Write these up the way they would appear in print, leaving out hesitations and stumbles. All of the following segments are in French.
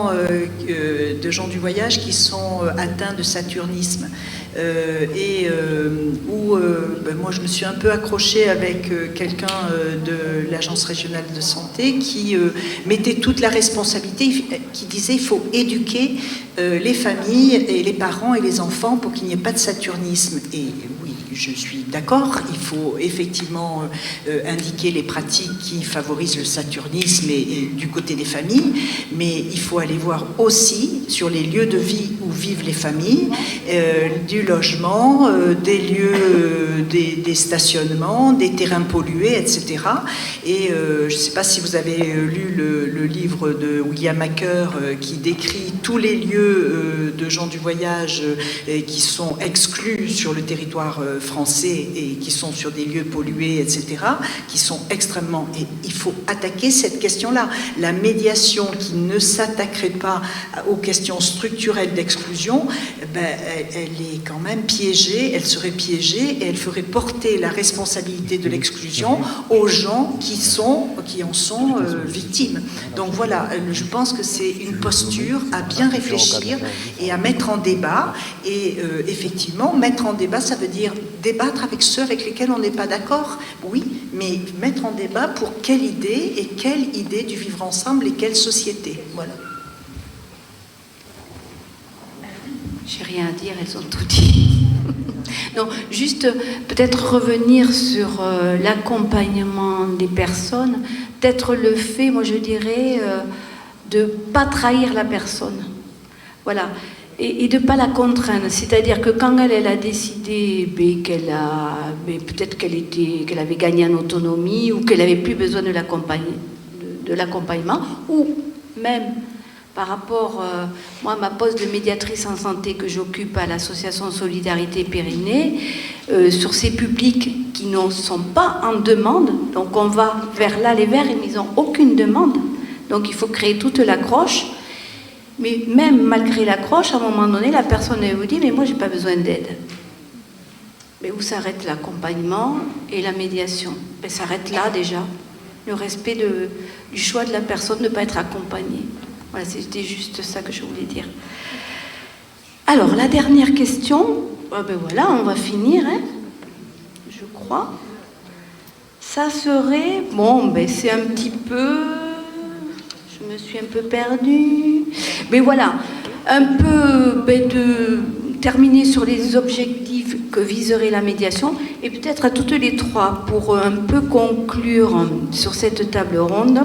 de gens du voyage qui sont atteints de saturnisme moi je me suis un peu accrochée avec quelqu'un de l'agence régionale de santé qui mettait toute la responsabilité, qui disait il faut éduquer les familles et les parents et les enfants pour qu'il n'y ait pas de saturnisme. Et oui, je suis d'accord, il faut effectivement indiquer les pratiques qui favorisent le saturnisme et du côté des familles, mais il faut aller voir aussi sur les lieux de vie où vivent les familles, du logement, des lieux, des stationnements, des terrains pollués, etc. Et je ne sais pas si vous avez lu le livre de William Hacker qui décrit tous les lieux de gens du voyage qui sont exclus sur le territoire français et qui sont sur des lieux pollués, etc., qui sont extrêmement... Et il faut attaquer cette question-là. La médiation qui ne s'attaquerait pas aux questions structurelles d'exclusion, elle est quand même piégée, elle serait piégée et elle ferait porter la responsabilité de l'exclusion aux gens qui en sont victimes. Donc voilà, je pense que c'est une posture à bien réfléchir et à mettre en débat. Et effectivement, mettre en débat, ça veut dire débattre avec ceux avec lesquels on n'est pas d'accord, oui, mais mettre en débat pour quelle idée et quelle idée du vivre ensemble et quelle société. Voilà. J'ai rien à dire, elles ont tout dit. Non, juste peut-être revenir sur l'accompagnement des personnes, peut-être le fait, moi je dirais, de ne pas trahir la personne. Voilà. Et de ne pas la contraindre. C'est-à-dire que quand elle a décidé peut-être qu'elle avait gagné en autonomie ou qu'elle n'avait plus besoin de l'accompagnement, ou même par rapport, moi, à ma poste de médiatrice en santé que j'occupe à l'association Solidarité Pyrénées, sur ces publics qui ne sont pas en demande, donc on va vers là les verts, ils n'ont aucune demande, donc il faut créer toute l'accroche, mais même malgré l'accroche, à un moment donné, la personne elle vous dit, mais moi j'ai pas besoin d'aide. Mais où s'arrête l'accompagnement et la médiation? Ben, s'arrête là déjà, le respect du choix de la personne de ne pas être accompagnée. Voilà, c'était juste ça que je voulais dire. Alors, la dernière question, ben voilà, on va finir, hein, je crois. Ça serait, bon, ben c'est un petit peu, je me suis un peu perdue, mais voilà, un peu de terminer sur les objectifs que viserait la médiation, et peut-être à toutes les trois, pour un peu conclure sur cette table ronde.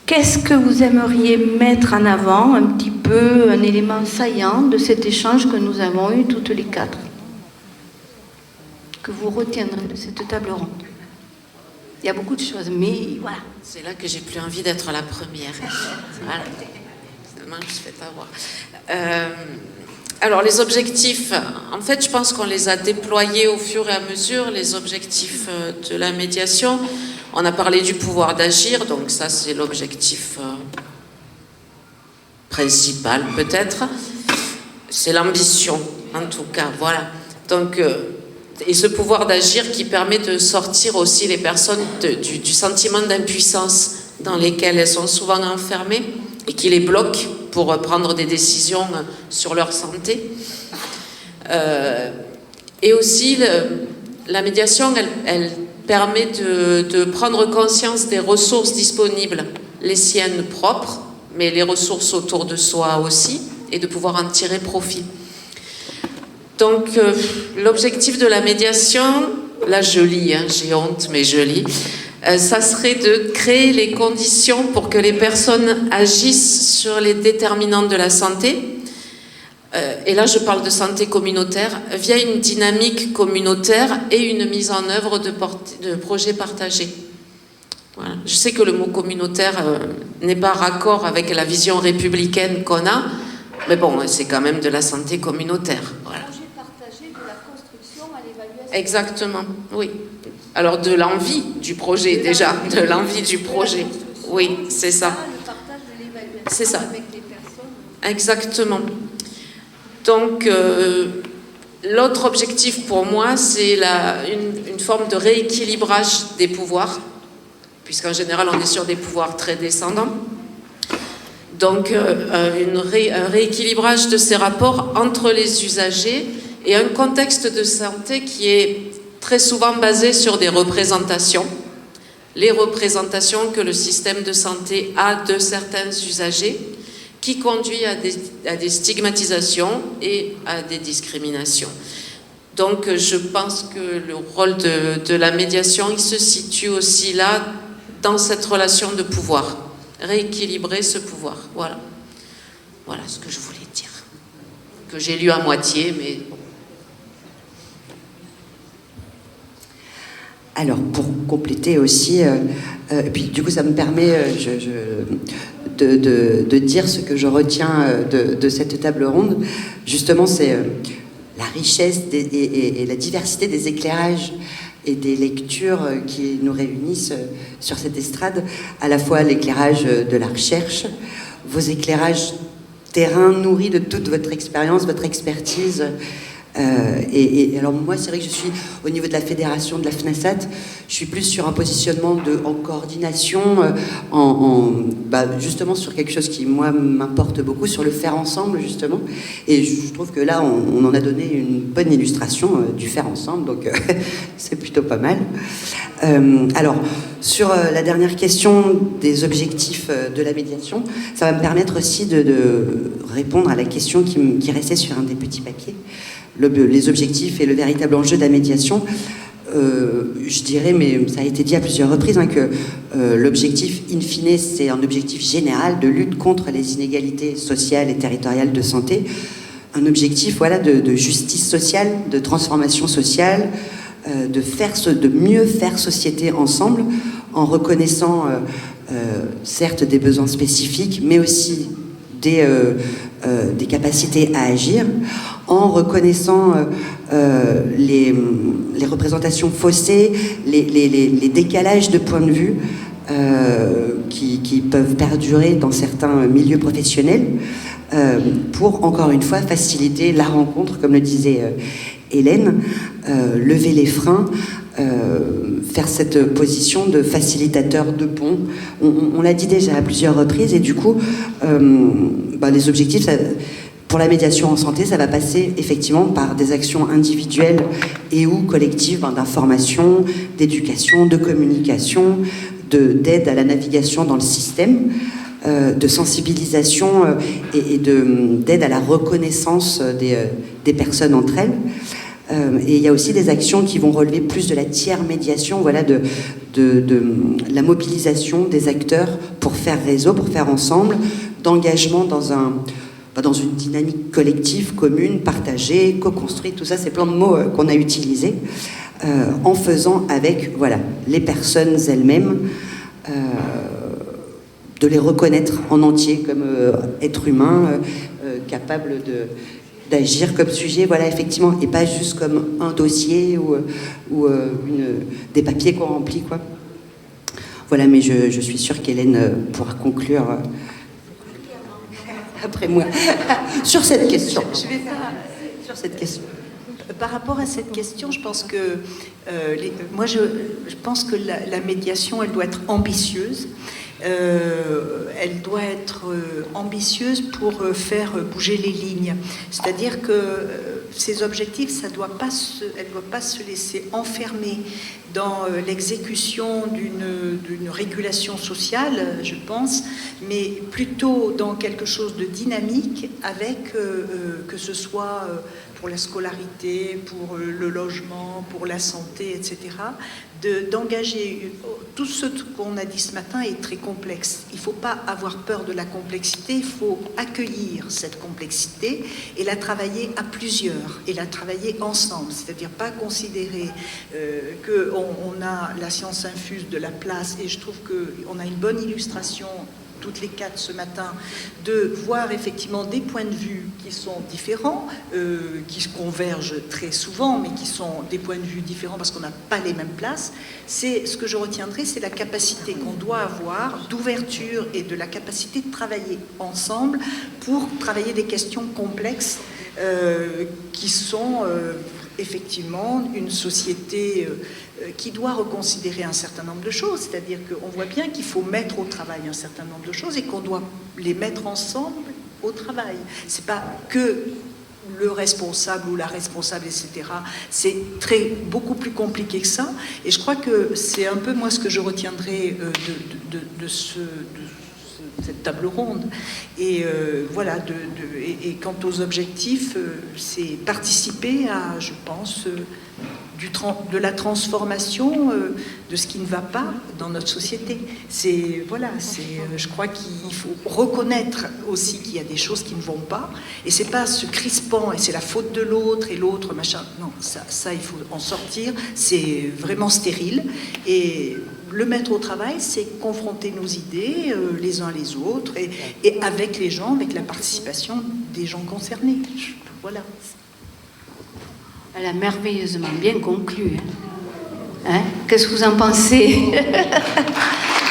Qu'est-ce que vous aimeriez mettre en avant, un petit peu, un élément saillant de cet échange que nous avons eu toutes les quatre? Que vous retiendrez de cette table ronde? Il y a beaucoup de choses, mais voilà. C'est là que j'ai plus envie d'être la première. Voilà. Finalement, je me suis fait avoir. Alors, les objectifs, en fait, je pense qu'on les a déployés au fur et à mesure, les objectifs de la médiation. On a parlé du pouvoir d'agir, donc ça c'est l'objectif principal peut-être. C'est l'ambition, en tout cas, voilà. Donc, et ce pouvoir d'agir qui permet de sortir aussi les personnes du sentiment d'impuissance dans lesquelles elles sont souvent enfermées et qui les bloque pour prendre des décisions sur leur santé. Et aussi, la médiation, elle permet de prendre conscience des ressources disponibles, les siennes propres, mais les ressources autour de soi aussi, et de pouvoir en tirer profit. Donc, l'objectif de la médiation, là je lis, hein, j'ai honte, mais je lis, ça serait de créer les conditions pour que les personnes agissent sur les déterminants de la santé, et là je parle de santé communautaire, via une dynamique communautaire et une mise en œuvre de projets partagés. Voilà. Je sais que le mot communautaire n'est pas raccord avec la vision républicaine qu'on a, mais bon, c'est quand même de la santé communautaire. Voilà. Projet partagé de la construction à l'évaluation. Exactement, oui. Alors de l'envie du projet déjà, de l'envie du projet. Oui, c'est ça. Le partage de l'évaluation c'est ça. Avec les personnes. Exactement. Donc, l'autre objectif pour moi, c'est une forme de rééquilibrage des pouvoirs, puisqu'en général, on est sur des pouvoirs très descendants. Donc un rééquilibrage de ces rapports entre les usagers et un contexte de santé qui est très souvent basé sur des représentations, les représentations que le système de santé a de certains usagers, qui conduit à des stigmatisations et à des discriminations. Donc je pense que le rôle de la médiation, il se situe aussi là, dans cette relation de pouvoir, rééquilibrer ce pouvoir. Voilà. Voilà ce que je voulais dire, que j'ai lu à moitié, mais bon. Alors, pour compléter aussi, puis du coup ça me permet de dire ce que je retiens de cette table ronde. Justement, c'est la richesse et la diversité des éclairages et des lectures qui nous réunissent sur cette estrade, à la fois l'éclairage de la recherche, vos éclairages terrain nourris de toute votre expérience, votre expertise. Et alors moi, c'est vrai que je suis au niveau de la fédération de la FNASAT, je suis plus sur un positionnement en coordination, justement sur quelque chose qui, moi, m'importe beaucoup, sur le faire ensemble, justement. Et je trouve que là, on en a donné une bonne illustration du faire ensemble, donc c'est plutôt pas mal. Alors, sur la dernière question des objectifs de la médiation, ça va me permettre aussi de répondre à la question qui restait sur un des petits papiers. Les objectifs et le véritable enjeu de la médiation, je dirais, mais ça a été dit à plusieurs reprises, que l'objectif in fine, c'est un objectif général de lutte contre les inégalités sociales et territoriales de santé, un objectif de justice sociale, de transformation sociale, de mieux faire société ensemble, en reconnaissant certes des besoins spécifiques, mais aussi des capacités à agir, en reconnaissant les représentations faussées, les décalages de points de vue qui peuvent perdurer dans certains milieux professionnels, pour, encore une fois, faciliter la rencontre, comme le disait Hélène, lever les freins, faire cette position de facilitateur de pont. On l'a dit déjà à plusieurs reprises, et du coup, les objectifs, pour la médiation en santé, ça va passer effectivement par des actions individuelles et ou collectives, d'information, d'éducation, de communication, d'aide à la navigation dans le système, de sensibilisation et d'aide à la reconnaissance des personnes entre elles. Et il y a aussi des actions qui vont relever plus de la tiers-médiation, de la mobilisation des acteurs pour faire réseau, pour faire ensemble, d'engagement dans une dynamique collective, commune, partagée, co-construite, tout ça, c'est plein de mots qu'on a utilisés, en faisant avec les personnes elles-mêmes, de les reconnaître en entier comme êtres humains, capables d'agir comme sujet, effectivement, et pas juste comme un dossier ou des papiers qu'on remplit, quoi. Voilà, mais je suis sûre qu'Hélène pourra conclure après moi sur cette question. Je vais pas... Sur cette question. Par rapport à cette question, je pense que je pense que la médiation, elle doit être ambitieuse. Elle doit être ambitieuse pour faire bouger les lignes. C'est-à-dire que ces objectifs, elle ne doit pas se laisser enfermer dans l'exécution d'une régulation sociale, je pense, mais plutôt dans quelque chose de dynamique, avec que ce soit pour la scolarité, pour le logement, pour la santé, etc., d'engager. Tout ce qu'on a dit ce matin est très complexe. Il ne faut pas avoir peur de la complexité, il faut accueillir cette complexité et la travailler à plusieurs, et la travailler ensemble. C'est-à-dire pas considérer qu'on a la science infuse de la place, et je trouve qu'on a une bonne illustration toutes les quatre ce matin, de voir effectivement des points de vue qui sont différents, qui se convergent très souvent, mais qui sont des points de vue différents parce qu'on n'a pas les mêmes places. C'est ce que je retiendrai, c'est la capacité qu'on doit avoir d'ouverture et de la capacité de travailler ensemble pour travailler des questions complexes qui sont effectivement une société qui doit reconsidérer un certain nombre de choses, c'est-à-dire qu'on voit bien qu'il faut mettre au travail un certain nombre de choses et qu'on doit les mettre ensemble au travail. C'est pas que le responsable ou la responsable, etc. C'est beaucoup plus compliqué que ça. Et je crois que c'est un peu moi ce que je retiendrai de cette table ronde. Et voilà. Et quant aux objectifs, c'est participer à, je pense, de la transformation de ce qui ne va pas dans notre société. Je crois qu'il faut reconnaître aussi qu'il y a des choses qui ne vont pas, et c'est pas ce crispant et c'est la faute de l'autre et l'autre machin. Non, ça il faut en sortir. C'est vraiment stérile. Et le mettre au travail, c'est confronter nos idées les uns les autres et avec les gens, avec la participation des gens concernés. Voilà. Elle a merveilleusement bien conclu. Hein? Qu'est-ce que vous en pensez?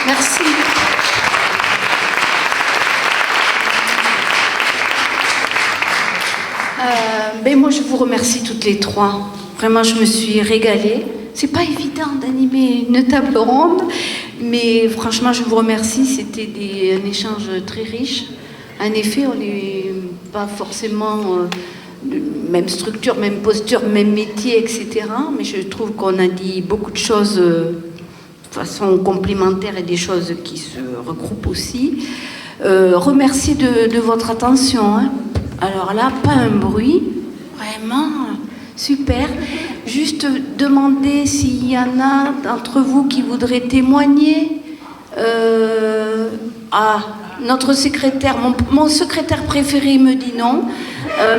Merci. Moi, je vous remercie toutes les trois. Vraiment, je me suis régalée. C'est pas évident d'animer une table ronde, mais franchement, je vous remercie. C'était un échange très riche. En effet, on n'est pas forcément même structure, même posture, même métier, etc. Mais je trouve qu'on a dit beaucoup de choses de façon complémentaire et des choses qui se regroupent aussi. Remercier de votre attention. Hein. Alors là, pas un bruit. Vraiment super. Juste demander s'il y en a d'entre vous qui voudraient témoigner. Notre secrétaire, mon secrétaire préféré me dit non,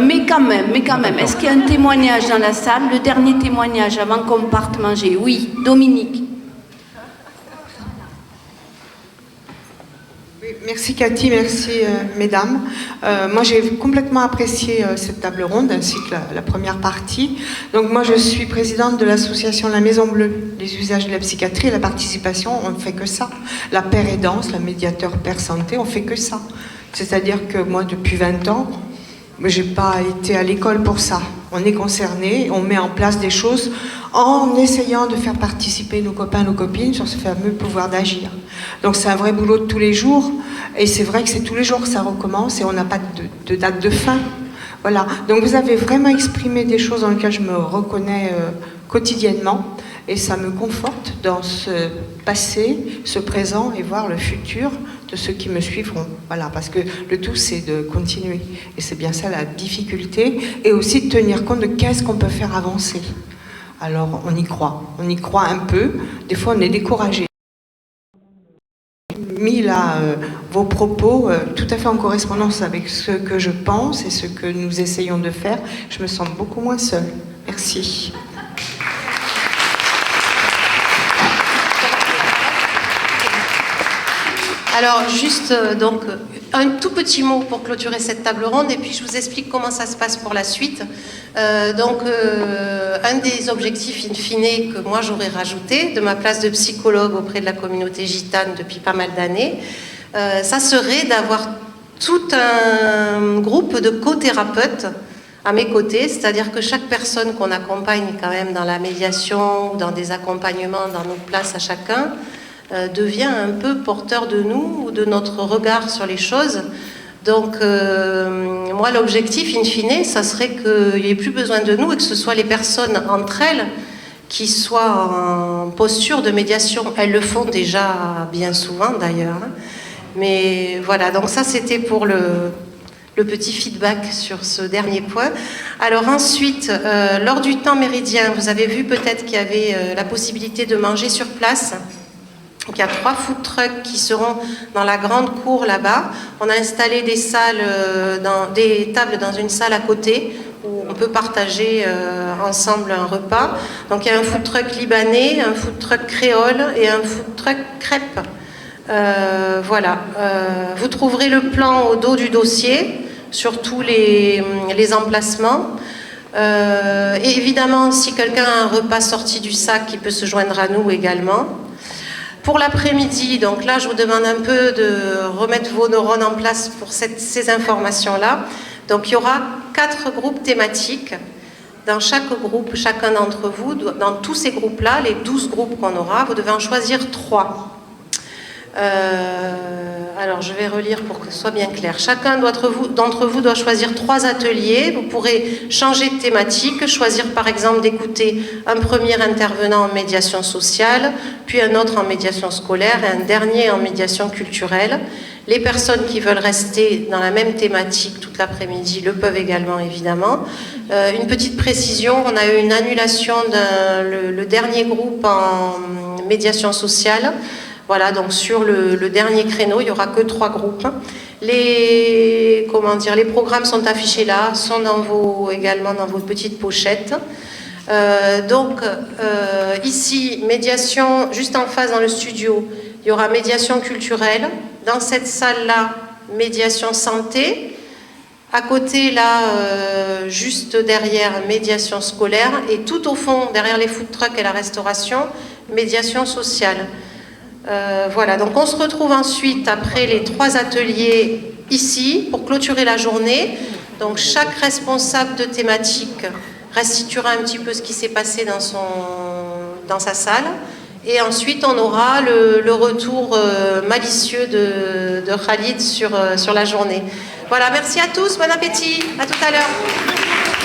mais quand même, est-ce qu'il y a un témoignage dans la salle? Le dernier témoignage avant qu'on parte manger. Oui, Dominique. Merci Cathy, merci mesdames. Moi j'ai complètement apprécié cette table ronde ainsi que la première partie. Donc moi je suis présidente de l'association La Maison Bleue, les usages de la psychiatrie et la participation, on ne fait que ça. La paire aidance, la médiateur père santé, on fait que ça. C'est-à-dire que moi depuis 20 ans, j'ai pas été à l'école pour ça. On est concerné, on met en place des choses en essayant de faire participer nos copains, nos copines sur ce fameux pouvoir d'agir. Donc c'est un vrai boulot de tous les jours, et c'est vrai que c'est tous les jours que ça recommence et on n'a pas de date de fin. Voilà. Donc vous avez vraiment exprimé des choses dans lesquelles je me reconnais quotidiennement, et ça me conforte dans ce passé, ce présent et voir le futur de ceux qui me suivront. Voilà, parce que le tout c'est de continuer, et c'est bien ça la difficulté, et aussi de tenir compte de qu'est-ce qu'on peut faire avancer. Alors on y croit un peu, des fois on est découragé. Mis là vos propos tout à fait en correspondance avec ce que je pense et ce que nous essayons de faire, je me sens beaucoup moins seule. Merci. Alors juste donc un tout petit mot pour clôturer cette table ronde et puis je vous explique comment ça se passe pour la suite. Un des objectifs in fine que moi j'aurais rajouté de ma place de psychologue auprès de la communauté gitane depuis pas mal d'années, ça serait d'avoir tout un groupe de co-thérapeutes à mes côtés, c'est-à-dire que chaque personne qu'on accompagne quand même dans la médiation ou dans des accompagnements dans nos places à chacun devient un peu porteur de nous ou de notre regard sur les choses. Donc moi l'objectif in fine ça serait qu'il n'y ait plus besoin de nous et que ce soit les personnes entre elles qui soient en posture de médiation. Elles le font déjà bien souvent d'ailleurs, mais voilà, donc ça c'était pour le petit feedback sur ce dernier point. Alors ensuite, lors du temps méridien, vous avez vu peut-être qu'il y avait la possibilité de manger sur place. Donc il y a 3 food trucks qui seront dans la grande cour là-bas. On a installé des salles, des tables dans une salle à côté où on peut partager ensemble un repas. Donc il y a un food truck libanais, un food truck créole et un food truck crêpes. Voilà. Vous trouverez le plan au dos du dossier sur tous les emplacements. Et évidemment, si quelqu'un a un repas sorti du sac, il peut se joindre à nous également. Pour l'après-midi, donc là, je vous demande un peu de remettre vos neurones en place pour ces informations-là. Donc, il y aura 4 groupes thématiques. dans chaque groupe, chacun d'entre vous, dans tous ces groupes-là, les 12 groupes qu'on aura, vous devez en choisir 3. Alors, je vais relire pour que ce soit bien clair. Chacun d'entre vous doit choisir 3 ateliers. Vous pourrez changer de thématique, choisir par exemple d'écouter un premier intervenant en médiation sociale, puis un autre en médiation scolaire et un dernier en médiation culturelle. Les personnes qui veulent rester dans la même thématique toute l'après-midi le peuvent également, évidemment. Une petite précision, on a eu une annulation le dernier groupe en médiation sociale. Voilà, donc sur le dernier créneau, il n'y aura que 3 groupes. Les programmes sont affichés là, sont également dans vos petites pochettes. Ici, médiation, juste en face dans le studio, il y aura médiation culturelle. Dans cette salle-là, médiation santé. À côté, là, juste derrière, médiation scolaire. Et tout au fond, derrière les food trucks et la restauration, médiation sociale. Voilà, donc on se retrouve ensuite après les 3 ateliers ici pour clôturer la journée. Donc chaque responsable de thématique restituera un petit peu ce qui s'est passé dans sa salle. Et ensuite on aura le retour malicieux de Khalid sur la journée. Voilà, merci à tous, bon appétit, à tout à l'heure.